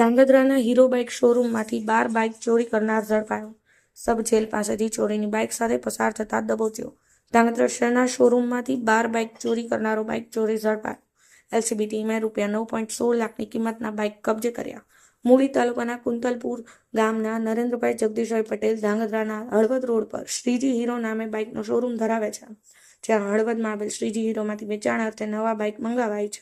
ધાંગધ્રાના hero bike શોરૂમમાંથી 12 bike ચોરી કરનાર ઝડપાયો. સબ jail પાસેથી ચોરીની બાઇક સાથે પસાર થતા દબોચ્યો. ધાંગધ્રા શહેરના શોરૂમમાંથી 12 બાઇક ચોરી કરનારો બાઇક ચોરી ઝડપાયો. એલસીબી ટીમે ₹9.16 લાખની કિંમતના બાઇક કબજે કર્યા. મૂળી તાલુકાના કુંતલપુર ગામના નરેન્દ્રભાઈ જગદીશભાઈ પટેલ ધાંગધ્રાના હળવદ રોડ પર શ્રીજી હીરો નામે બાઇકનો શોરૂમ ધરાવે છે. જ્યાં હળવદમાં આવેલ શ્રીજી હીરોમાંથી વેચાણ અર્થે નવા બાઇક મંગાવાય છે.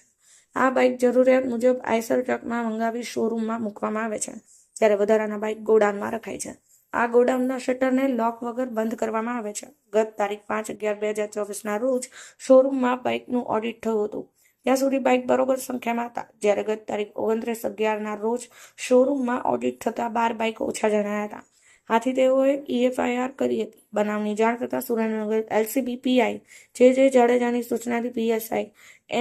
આ બાઇક જરૂરિયાત મુજબ આઈસર ટ્રકમાં મંગાવી શોરૂમમાં મૂકવામાં આવે છે, જ્યારે વધારાના બાઇક ગોડાઉનમાં રખાય છે. આ ગોડાઉનના શટરને લોક વગર બંધ કરવામાં આવે છે. ગત તારીખ 5/11/2024ના રોજ શોરૂમમાં બાઇકનું ઓડિટ થયું હતું. ત્યાં સુધી બાઇક બરોબર સંખ્યામાં હતા, જ્યારે ગત તારીખ 29/11ના રોજ શોરૂમમાં ઓડિટ થતા 12 બાઇક ઓછા જણાયા હતા. આથી તેઓએ EFIR કરી હતી. બનાવની જાણ થતાં સુરેન્દ્રનગર એલસીબી પીઆઈ જે જાડેજાની સૂચનાથી PSI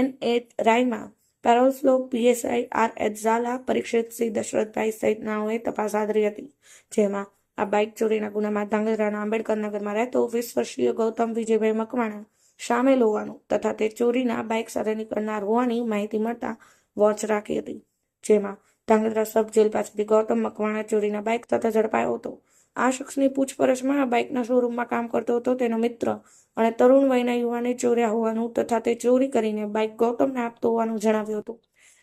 NA Rayma, parole furlough PSI R Zala, Parikshit C Dashrathbhai સહિતનાઓએ તપાસ હાથ ધરી હતી. જેમાં આ બાઇક ચોરીના ગુનામાં ધાંગધ્રાના આંબેડકરનગરમાં રહેતો 20 વર્ષીય ગૌતમ વિજયભાઈ મકવાણા સામેલ હોવાનું તથા તે ચોરીના બાઇક સાથે નીકળનાર હોવાની માહિતી મળતા વોચ રાખી હતી. જેમાં ધાંગધ્રા સબ જેલ પાસેથી ગૌતમ મકવાણા ચોરીના બાઇક સાથે ઝડપાયો હતો. આ શખ્સની પૂછપરછમાં આ બાઇકના શોરૂમમાં કામ કરતો હતો તેનો મિત્ર અને તરુણ વયના યુવાને ચોર્યા હોવાનું તથા તે ચોરી કરીને બાઇક ગૌતમને આપતો હોવાનું જણાવ્યું હતું.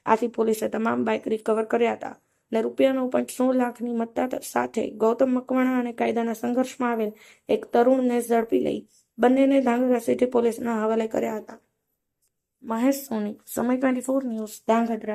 આથી પોલીસે તમામ બાઇક રિકવર કર્યા હતા અને ₹9.16 લાખની મત્તા સાથે ગૌતમ મકવાણા અને કાયદાના સંઘર્ષમાં આવેલ એક તરુણને ઝડપી લઈ બંનેને ધાંગધ્રા સિટી પોલીસના હવાલે કર્યા હતા. મહેશ સોની, સમય 24 ન્યૂઝ, ધાંગધ્રા.